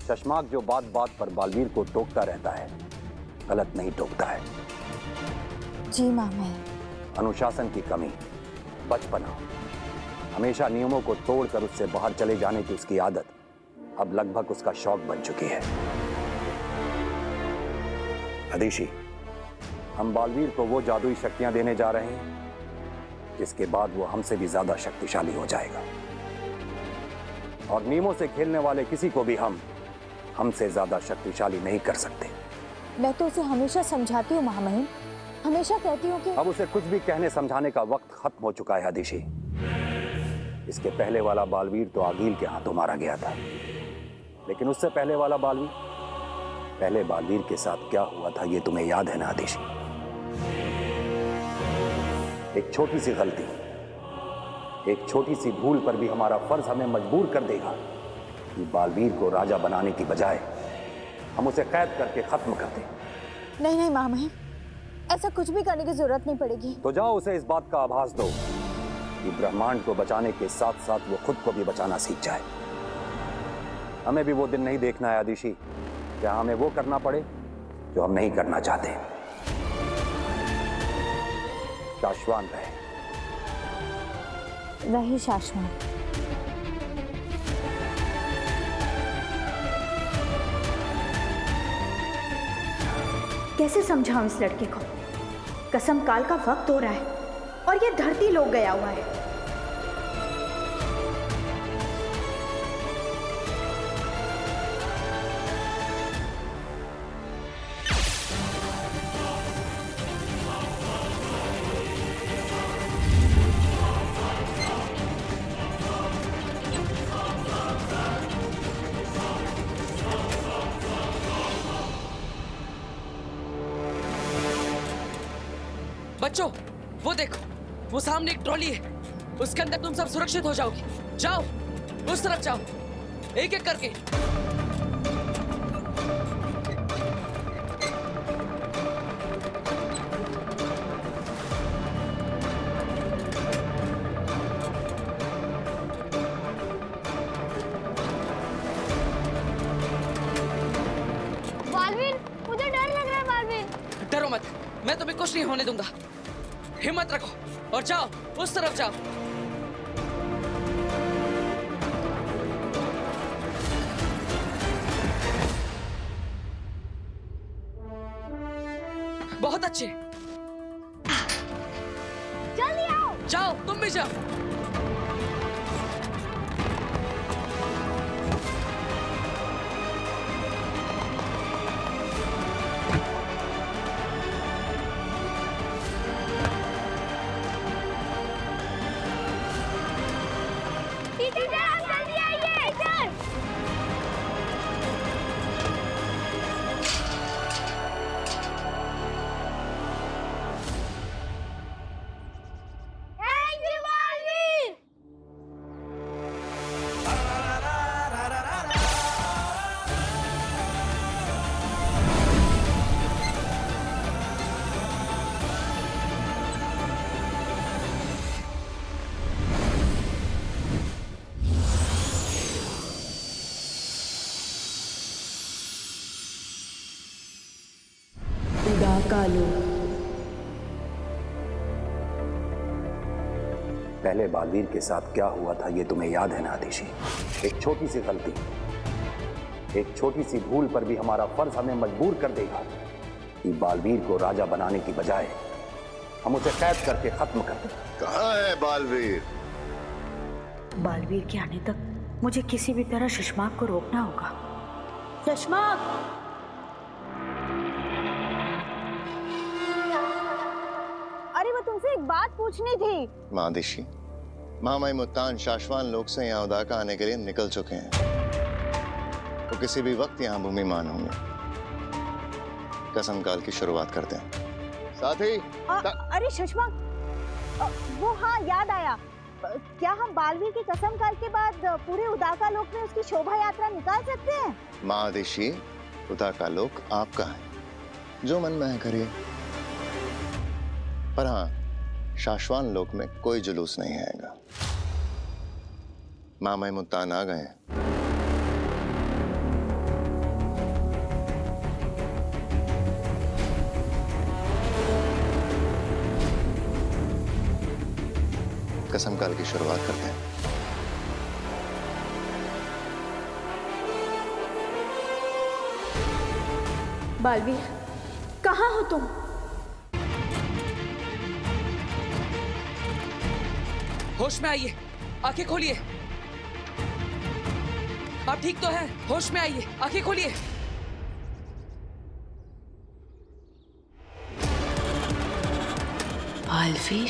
चश्माक जो बात बात पर बालवीर को टोकता रहता है, गलत नहीं टोकता है। जी महामहिम। अनुशासन की कमी, बचपना, हमेशा नियमों को तोड़कर उससे बाहर चले जाने की उसकी आदत अब लगभग उसका शौक बन चुकी है। अदिशि, हम बालवीर को वो जादुई शक्तियां देने जा रहे हैं जिसके बाद वो हमसे भी ज्यादा शक्तिशाली हो जाएगा, और नियमों से खेलने वाले किसी को भी हमसे ज्यादा शक्तिशाली नहीं कर सकते। मैं तो उसे हमेशा समझाती हूँ महामहिम, हमेशा कहती हूँ कि अब उसे कुछ भी कहने समझाने का वक्त खत्म हो चुका है अदिशि। इसके पहले वाला बालवीर तो आगील के हाथों मारा गया था, लेकिन उससे पहले वाला बालवीर, पहले बालवीर के साथ क्या हुआ था ये तुम्हें याद है ना अदिशि? एक छोटी सी गलती, एक छोटी सी भूल पर भी हमारा फर्ज हमें मजबूर कर देगा कि बालवीर को राजा बनाने की बजाय हम उसे कैद करके खत्म कर दें। नहीं नहीं महामहिम, ऐसा कुछ भी करने की जरूरत नहीं पड़ेगी। तो जाओ उसे इस बात का आभास दो कि ब्रह्मांड को बचाने के साथ साथ वो खुद को भी बचाना सीख जाए। हमें भी वो दिन नहीं देखना है अदिशि, क्या हमें वो करना पड़े जो हम नहीं करना चाहते। शाश्वान रहे। रहे शाश्वान। कैसे समझाऊं इस लड़के को? कसम काल का वक्त हो रहा है और ये धरती लोग गया हुआ है। बच्चों, वो देखो, वो सामने एक ट्रॉली है, उसके अंदर तुम सब सुरक्षित हो जाओगे। जाओ, उस तरफ जाओ, एक एक करके। बालवीर, मुझे डर लग रहा है बालवीर। डरो मत, मैं तुम्हें कुछ नहीं होने दूंगा। हिम्मत रखो और जाओ, उस तरफ जाओ। बहुत अच्छे, जल्दी आओ। जाओ, तुम भी जाओ। पहले बालवीर के साथ क्या हुआ था ये तुम्हें याद है ना अदिशि? एक छोटी सी गलती, एक छोटी सी भूल पर भी हमारा फर्ज हमें मजबूर कर देगा कि बालवीर को राजा बनाने की बजाय हम उसे कैद करके खत्म कर दें। कहाँ है बालवीर? बालवीर के आने तक मुझे किसी भी तरह शशमाक को रोकना होगा। शशमाक! तुमसे एक बात पूछनी थी। महादिशी, महामहिम उत्तान शाश्वान लोक से यहाँ उदाका आने के लिए निकल चुके हैं। वो किसी भी वक्त यहाँ भूमिमान होंगे। कसम काल की शुरुआत करते हैं। साथी अरे सुषमा, वो हाँ याद आया। क्या हम बालवीर की कसम काल के बाद पूरे उदाका लोक में उसकी शोभा यात्रा निकाल सकते हैं? महादिशी, उदाका लोक आपका है, जो मन में है करिए। पर हाँ, शाश्वान लोक में कोई जुलूस नहीं आएगा। महामहिम उत्तान आ गए हैं। कसम काल की शुरुआत करते हैं। बालवीर, कहाँ हो तुम? होश में आइए, आंखें खोलिए। आप ठीक तो हैं? होश में आइए, आंखें खोलिए। बालवीर,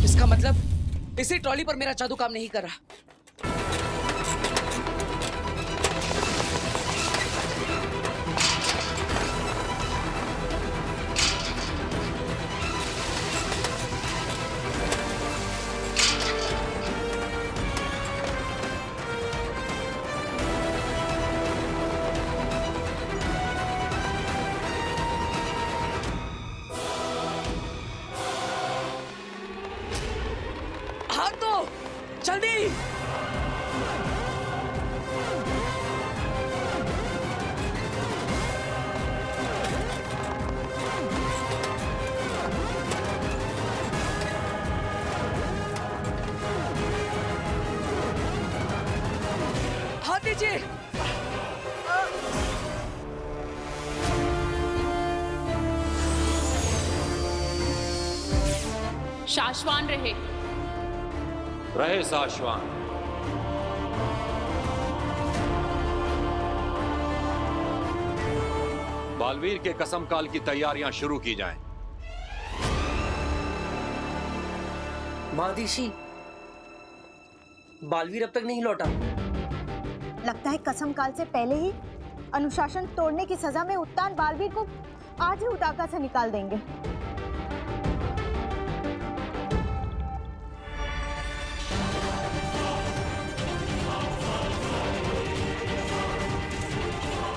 इसका मतलब इसी ट्रॉली पर मेरा जादू काम नहीं कर रहा। हाथ दो, जल्दी। हाथ दीजिए। शाश्वान रहे। रहे शाश्वान। बालवीर के कसम काल की तैयारियां शुरू की जाएं। महादिशी, बालवीर अब तक नहीं लौटा। लगता है कसम काल से पहले ही अनुशासन तोड़ने की सजा में उत्तान बालवीर को आज ही उदाका से निकाल देंगे।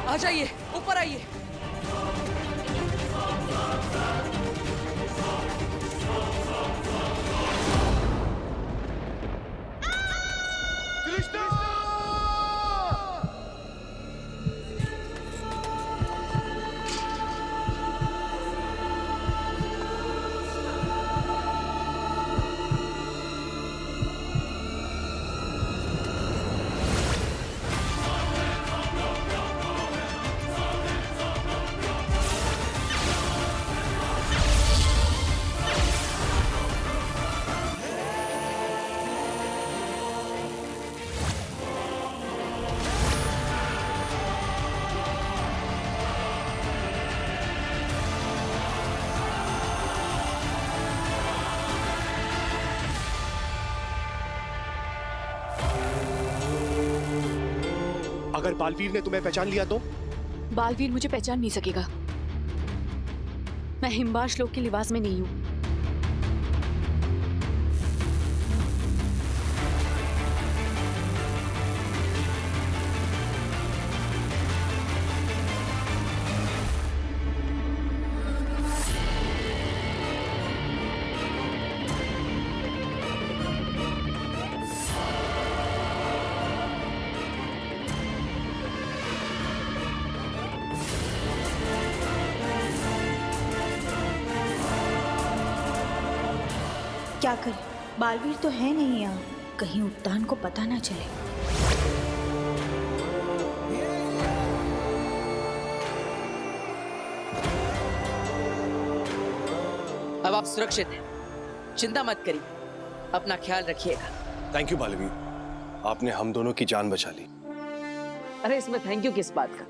आ जाइए, ऊपर आइए। अगर बालवीर ने तुम्हें पहचान लिया तो? बालवीर मुझे पहचान नहीं सकेगा। मैं हिमबाश लोक के लिबास में नहीं हूं। क्या करें, बालवीर तो है नहीं यहाँ, कहीं उत्तान को पता ना चले। अब आप सुरक्षित हैं, चिंता मत करिए, अपना ख्याल रखिएगा। थैंक यू बालवीर, आपने हम दोनों की जान बचा ली। अरे इसमें थैंक यू किस बात का?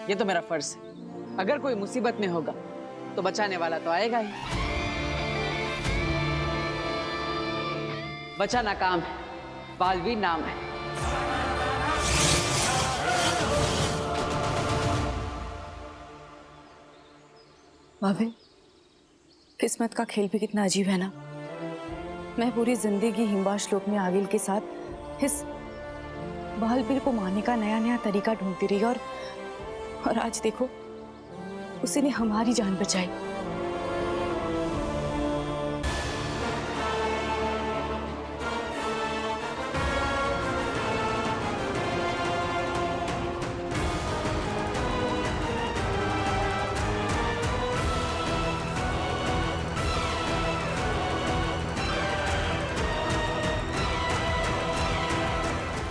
ये तो मेरा फर्ज है। अगर कोई मुसीबत में होगा तो बचाने वाला तो आएगा ही। बचाना काम है, बालवीर नाम है। भाभी, किस्मत का खेल भी कितना अजीब है ना। मैं पूरी जिंदगी हिम्बाश लोक में आगिल के साथ इस बालवीर को मारने का नया नया तरीका ढूंढती रही और आज देखो उसी ने हमारी जान बचाई।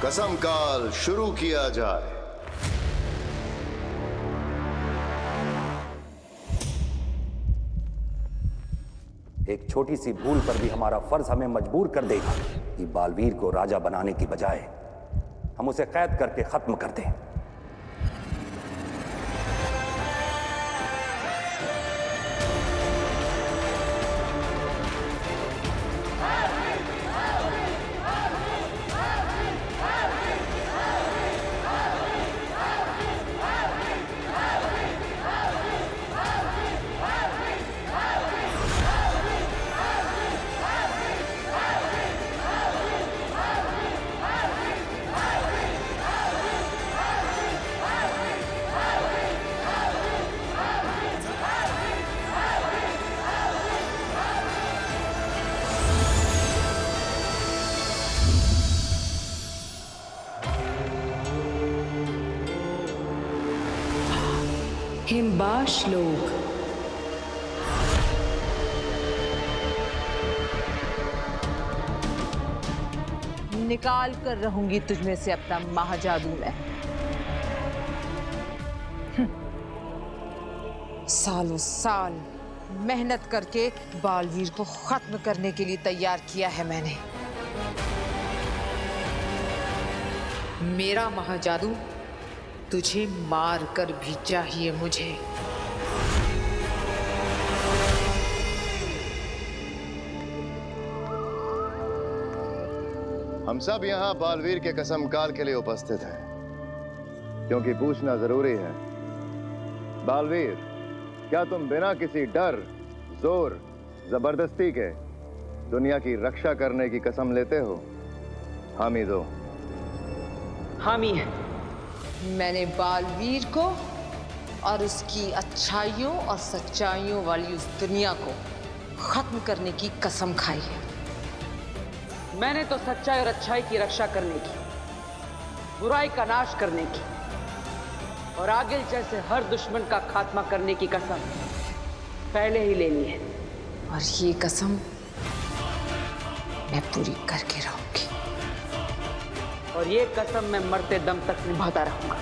कसम काल शुरू किया जाए। एक छोटी सी भूल पर भी हमारा फर्ज हमें मजबूर कर देगा कि बालवीर को राजा बनाने की बजाय हम उसे कैद करके खत्म कर दें। हिम्बाश लोक। निकाल कर रहूंगी तुझमें से अपना महाजादू मैं। सालों साल मेहनत करके बालवीर को खत्म करने के लिए तैयार किया है मैंने। मेरा महाजादू तुझे मार कर भी चाहिए मुझे। हम सब यहाँ बालवीर के कसम काल के लिए उपस्थित हैं, क्योंकि पूछना जरूरी है। बालवीर, क्या तुम बिना किसी डर, जोर, जबरदस्ती के दुनिया की रक्षा करने की कसम लेते हो? हामी दो। हामी है। मैंने बालवीर को और उसकी अच्छाइयों और सच्चाइयों वाली उस दुनिया को खत्म करने की कसम खाई है। मैंने तो सच्चाई और अच्छाई की रक्षा करने की, बुराई का नाश करने की और आगिल जैसे हर दुश्मन का खात्मा करने की कसम पहले ही ले ली है। और ये कसम मैं पूरी करके रहूंगी। और ये कसम मैं मरते दम तक निभाता रहूंगा।